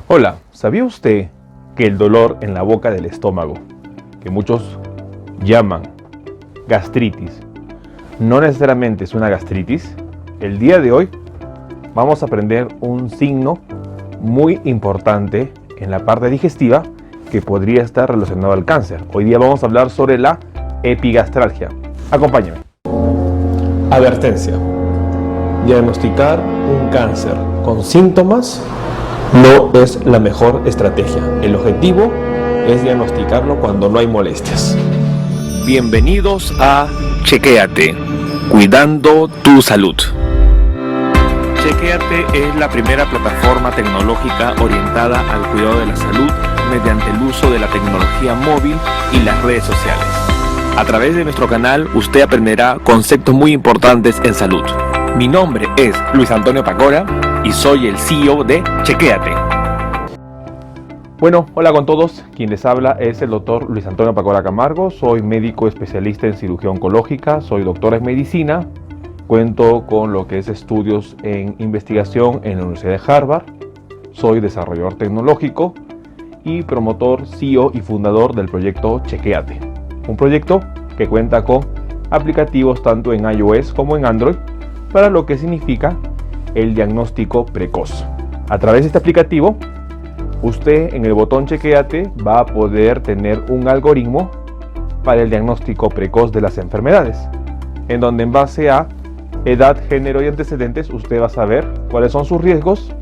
Hola, ¿sabía usted que el dolor en la boca del estómago, que muchos llaman gastritis, no necesariamente es una gastritis? El día de hoy vamos a aprender un signo muy importante en la parte digestiva que podría estar relacionado al cáncer. Hoy día vamos a hablar sobre la epigastralgia. Acompáñame. Advertencia: diagnosticar un cáncer con síntomas no es la mejor estrategia. El objetivo es diagnosticarlo cuando no hay molestias. Bienvenidos a Chequéate, cuidando tu salud. Chequéate es la primera plataforma tecnológica orientada al cuidado de la salud mediante el uso de la tecnología móvil y las redes sociales. A través de nuestro canal usted aprenderá conceptos muy importantes en salud. Mi nombre es Luis Antonio Pacora y soy el CEO de Chequéate. Bueno, hola con todos. Quien les habla es el doctor Luis Antonio Pacora Camargo. Soy médico especialista en cirugía oncológica, soy doctor en medicina, cuento con lo que es estudios en investigación en la Universidad de Harvard, soy desarrollador tecnológico y promotor, CEO y fundador del proyecto Chequéate, un proyecto que cuenta con aplicativos tanto en iOS como en Android para lo que significa el diagnóstico precoz. A través de este aplicativo, usted en el botón Chequéate va a poder tener un algoritmo para el diagnóstico precoz de las enfermedades, en donde en base a edad, género y antecedentes usted va a saber cuáles son sus riesgos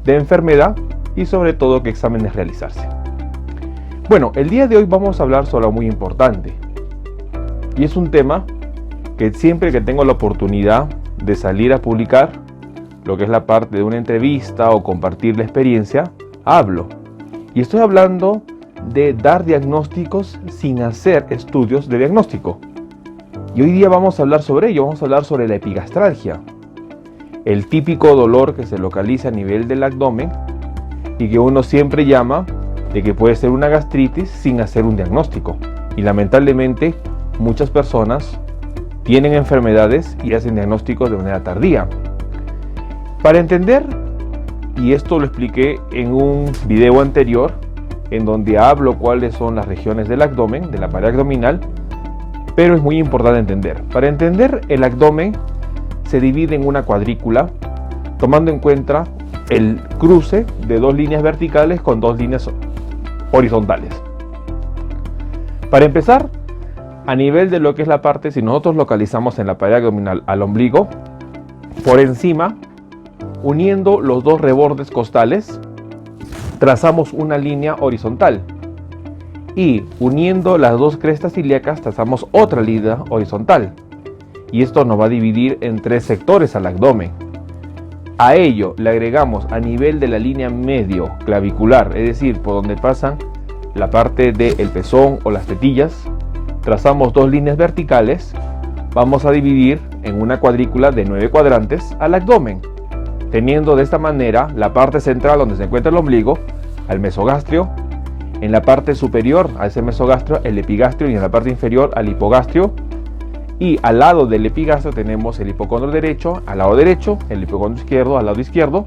de enfermedad y sobre todo qué exámenes realizarse. Bueno, el día de hoy vamos a hablar sobre algo muy importante y es un tema que siempre que tengo la oportunidad de salir a publicar lo que es la parte de una entrevista o compartir la experiencia, hablo. Y estoy hablando de dar diagnósticos sin hacer estudios de diagnóstico. Y hoy día vamos a hablar sobre ello, vamos a hablar sobre la epigastralgia, el típico dolor que se localiza a nivel del abdomen y que uno siempre llama de que puede ser una gastritis sin hacer un diagnóstico. Y lamentablemente muchas personas tienen enfermedades y hacen diagnósticos de manera tardía. Para entender, y esto lo expliqué en un video anterior, en donde hablo cuáles son las regiones del abdomen, de la pared abdominal, pero es muy importante entender. Para entender, el abdomen se divide en una cuadrícula, tomando en cuenta el cruce de dos líneas verticales con dos líneas horizontales. Para empezar, a nivel de lo que es la parte, si nosotros localizamos en la pared abdominal al ombligo, por encima, uniendo los dos rebordes costales, trazamos una línea horizontal y uniendo las dos crestas ilíacas trazamos otra línea horizontal, y esto nos va a dividir en tres sectores al abdomen. A ello le agregamos a nivel de la línea medio clavicular, es decir, por donde pasan la parte del pezón o las tetillas, trazamos dos líneas verticales. Vamos a dividir en una cuadrícula de 9 cuadrantes al abdomen, teniendo de esta manera la parte central donde se encuentra el ombligo al mesogastrio, en la parte superior a ese mesogastrio el epigastrio y en la parte inferior al hipogastrio, y al lado del epigastrio tenemos el hipocondrio derecho al lado derecho, el hipocondrio izquierdo al lado izquierdo,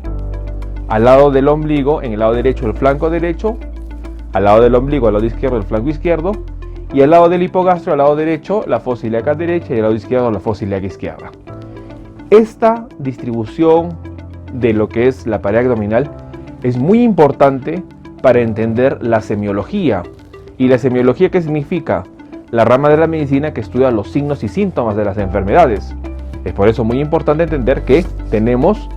al lado del ombligo en el lado derecho el flanco derecho, al lado del ombligo al lado izquierdo el flanco izquierdo, y al lado del hipogastrio al lado derecho la fosa ilíaca derecha y al lado izquierdo la fosa ilíaca izquierda. Esta distribución de lo que es la pared abdominal es muy importante para entender la semiología. ¿Y la semiología qué significa? La rama de la medicina que estudia los signos y síntomas de las enfermedades. Es por eso muy importante entender que tenemos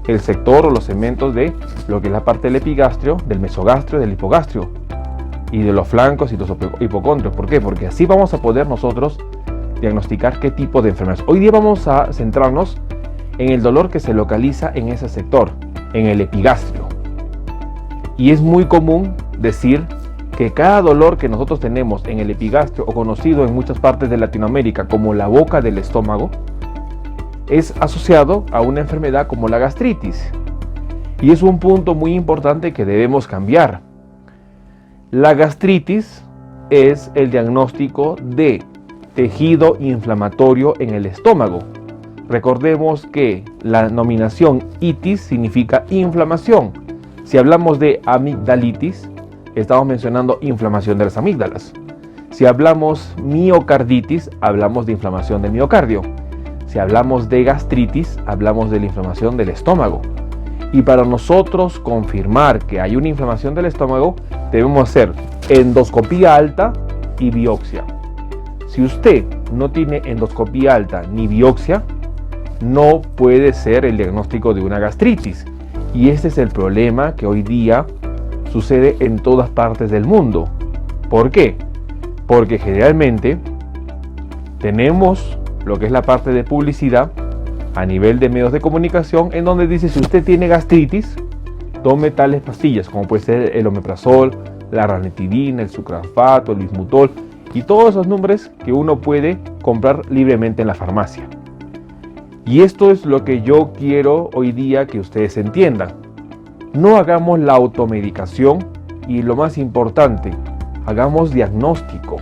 el sector o los segmentos de lo que es la parte del epigastrio, del mesogastrio, del hipogastrio y de los flancos y los hipocondrios. ¿Por qué? Porque así vamos a poder nosotros diagnosticar qué tipo de enfermedades. Hoy día vamos a centrarnos en el dolor que se localiza en ese sector, en el epigastrio. Y es muy común decir que cada dolor que nosotros tenemos en el epigastrio, o conocido en muchas partes de Latinoamérica como la boca del estómago, es asociado a una enfermedad como la gastritis. Y es un punto muy importante que debemos cambiar. La gastritis es el diagnóstico de tejido inflamatorio en el estómago. Recordemos que la denominación itis significa inflamación. Si hablamos de amigdalitis, estamos mencionando inflamación de las amígdalas. Si hablamos miocarditis, hablamos de inflamación del miocardio. Si hablamos de gastritis, hablamos de la inflamación del estómago. Y para nosotros confirmar que hay una inflamación del estómago, debemos hacer endoscopía alta y biopsia. Si usted no tiene endoscopía alta ni biopsia, no puede ser el diagnóstico de una gastritis. Y este es el problema que hoy día sucede en todas partes del mundo. ¿Por qué? Porque generalmente tenemos lo que es la parte de publicidad a nivel de medios de comunicación, en donde dice: si usted tiene gastritis, tome tales pastillas, como puede ser el omeprazol, la ranitidina, el sucralfato, el bismutol y todos esos nombres que uno puede comprar libremente en la farmacia. Y esto es lo que yo quiero hoy día que ustedes entiendan. No hagamos la automedicación y, lo más importante, hagamos diagnóstico.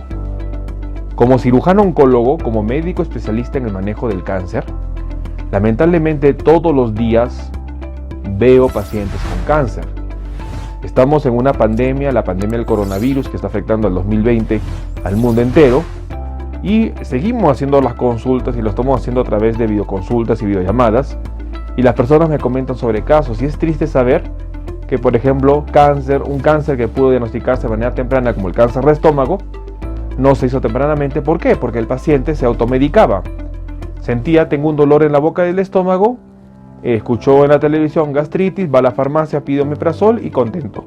Como cirujano oncólogo, como médico especialista en el manejo del cáncer, lamentablemente todos los días veo pacientes con cáncer. Estamos en una pandemia, la pandemia del coronavirus, que está afectando al 2020 al mundo entero, y seguimos haciendo las consultas y lo estamos haciendo a través de videoconsultas y videollamadas, y las personas me comentan sobre casos, y es triste saber que, por ejemplo, un cáncer que pudo diagnosticarse de manera temprana, como el cáncer de estómago, no se hizo tempranamente. ¿Por qué? Porque el paciente se automedicaba. Sentía: tengo un dolor en la boca del estómago, escuchó en la televisión gastritis, va a la farmacia, pide omeprazol y contento.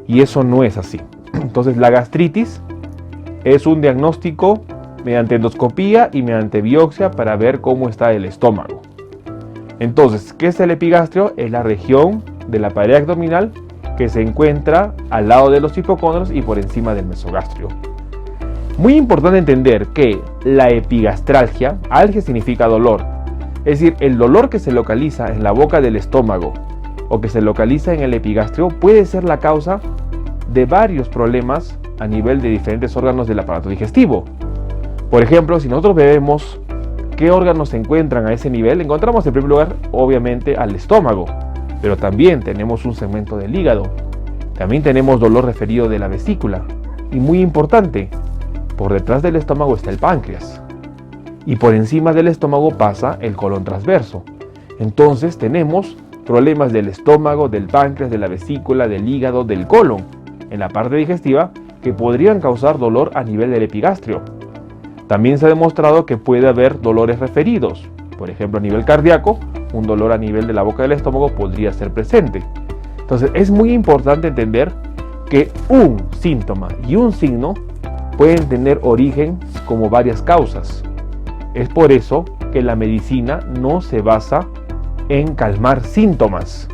Y eso no es así. Entonces, la gastritis es un diagnóstico mediante endoscopía y mediante biopsia para ver cómo está el estómago. Entonces, ¿qué es el epigastrio? Es la región de la pared abdominal que se encuentra al lado de los hipocondrios y por encima del mesogastrio. Muy importante entender que la epigastralgia, algia significa dolor, es decir, el dolor que se localiza en la boca del estómago o que se localiza en el epigastrio puede ser la causa de varios problemas a nivel de diferentes órganos del aparato digestivo. Por ejemplo, si nosotros vemos qué órganos se encuentran a ese nivel, encontramos en primer lugar obviamente al estómago, pero también tenemos un segmento del hígado, también tenemos dolor referido de la vesícula, y muy importante, por detrás del estómago está el páncreas, y por encima del estómago pasa el colon transverso. Entonces tenemos problemas del estómago, del páncreas, de la vesícula, del hígado, del colon, en la parte digestiva, que podrían causar dolor a nivel del epigastrio. También se ha demostrado que puede haber dolores referidos, por ejemplo a nivel cardíaco, un dolor a nivel de la boca del estómago podría ser presente. Entonces es muy importante entender que un síntoma y un signo pueden tener origen como varias causas. Es por eso que la medicina no se basa en calmar síntomas.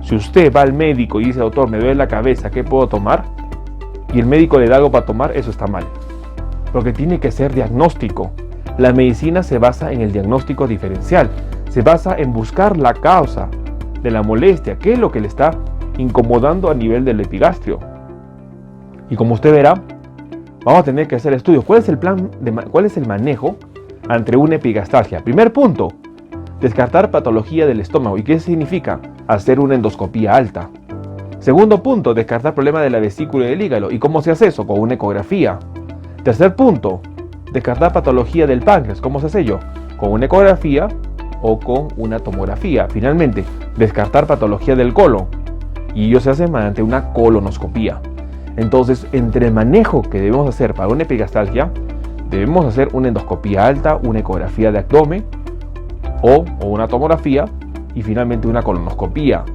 Si usted va al médico y dice: doctor, me duele la cabeza, ¿qué puedo tomar? Y el médico le da algo para tomar, eso está mal. Porque tiene que ser diagnóstico. La medicina se basa en el diagnóstico diferencial. Se basa en buscar la causa de la molestia, qué es lo que le está incomodando a nivel del epigastrio. Y como usted verá, vamos a tener que hacer estudios. ¿Cuál es el manejo ante una epigastralgia? Primer punto, descartar patología del estómago. ¿Y qué significa? Hacer una endoscopía alta. Segundo punto, descartar problema de la vesícula y del hígado. ¿Y cómo se hace eso? Con una ecografía. Tercer punto, descartar patología del páncreas. ¿Cómo se hace ello? Con una ecografía o con una tomografía. Finalmente, descartar patología del colon. Y ello se hace mediante una colonoscopía. Entonces, entre el manejo que debemos hacer para una epigastralgia, debemos hacer una endoscopía alta, una ecografía de abdomen o una tomografía y finalmente una colonoscopía.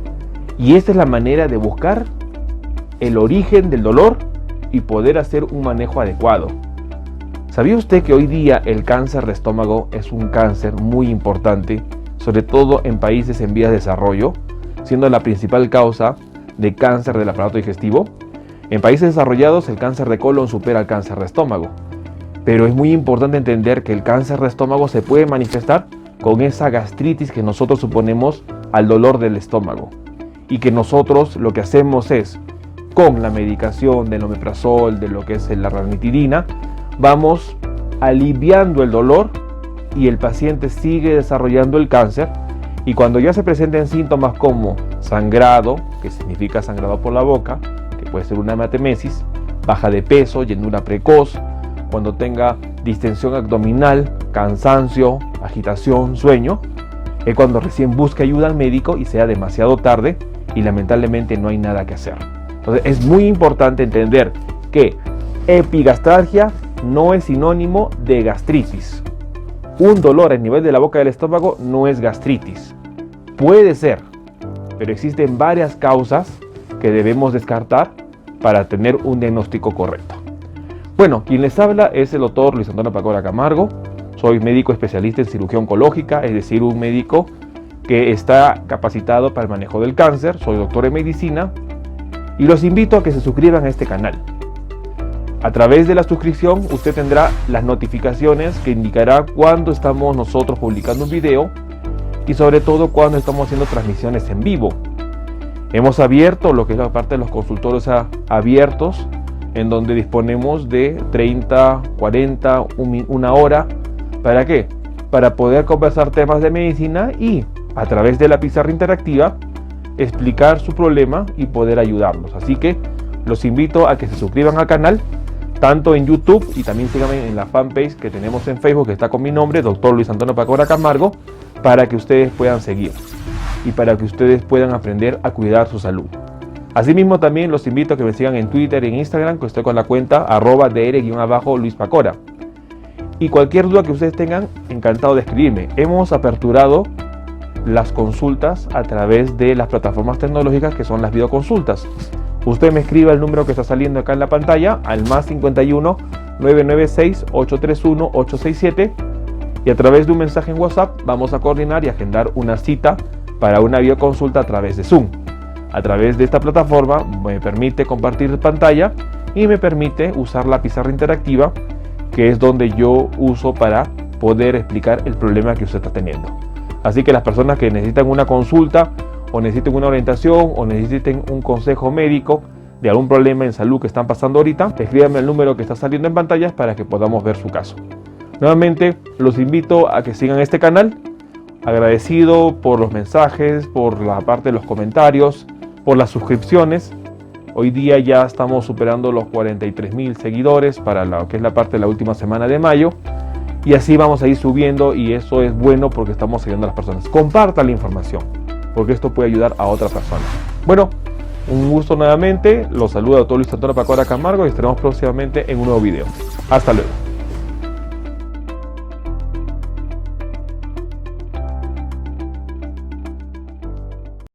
Y esta es la manera de buscar el origen del dolor y poder hacer un manejo adecuado. ¿Sabía usted que hoy día el cáncer de estómago es un cáncer muy importante, sobre todo en países en vías de desarrollo, siendo la principal causa de cáncer del aparato digestivo? En países desarrollados el cáncer de colon supera al cáncer de estómago. Pero es muy importante entender que el cáncer de estómago se puede manifestar con esa gastritis que nosotros suponemos al dolor del estómago. Y que nosotros lo que hacemos es, con la medicación del omeprazol, de lo que es la ranitidina, vamos aliviando el dolor y el paciente sigue desarrollando el cáncer. Y cuando ya se presenten síntomas como sangrado, que significa sangrado por la boca, que puede ser una hematemesis, baja de peso, llenura precoz, cuando tenga distensión abdominal, cansancio, agitación, sueño, es cuando recién busca ayuda al médico y sea demasiado tarde y lamentablemente no hay nada que hacer. Entonces es muy importante entender que epigastralgia no es sinónimo de gastritis. Un dolor a nivel de la boca del estómago no es gastritis. Puede ser, pero existen varias causas que debemos descartar para tener un diagnóstico correcto. Bueno, quien les habla es el doctor Luis Antonio Pacora Camargo. Soy médico especialista en cirugía oncológica, es decir, un médico que está capacitado para el manejo del cáncer. Soy doctor en medicina y los invito a que se suscriban a este canal. A través de la suscripción usted tendrá las notificaciones que indicará cuando estamos nosotros publicando un video y sobre todo cuando estamos haciendo transmisiones en vivo. Hemos abierto lo que es la parte de los consultorios abiertos, en donde disponemos de 30, 40, una hora. ¿Para qué? Para poder conversar temas de medicina y a través de la pizarra interactiva explicar su problema y poder ayudarlos. Así que los invito a que se suscriban al canal, tanto en YouTube y también síganme en la fanpage que tenemos en Facebook, que está con mi nombre, Dr. Luis Antonio Pacora Camargo, para que ustedes puedan seguir y para que ustedes puedan aprender a cuidar su salud. Asimismo también los invito a que me sigan en Twitter y en Instagram, que estoy con la cuenta @dr_Luis Pacora. Y cualquier duda que ustedes tengan, encantado de escribirme. Hemos aperturado las consultas a través de las plataformas tecnológicas que son las videoconsultas. Usted me escribe el número que está saliendo acá en la pantalla al +51 996 831 867 y a través de un mensaje en WhatsApp vamos a coordinar y agendar una cita para una videoconsulta a través de Zoom. A través de esta plataforma me permite compartir pantalla y me permite usar la pizarra interactiva, que es donde yo uso para poder explicar el problema que usted está teniendo. Así que las personas que necesitan una consulta o necesiten una orientación o necesiten un consejo médico de algún problema en salud que están pasando ahorita, escríbanme el número que está saliendo en pantallas para que podamos ver su caso. Nuevamente los invito a que sigan este canal. Agradecido por los mensajes, por la parte de los comentarios, por las suscripciones. Hoy día ya estamos superando los 43,000 seguidores para lo que es la parte de la última semana de mayo. Y así vamos a ir subiendo y eso es bueno porque estamos ayudando a las personas. Compartan la información porque esto puede ayudar a otras personas. Bueno, un gusto nuevamente. Los saluda el doctor Luis Antonio Pacora Camargo y estaremos próximamente en un nuevo video. Hasta luego.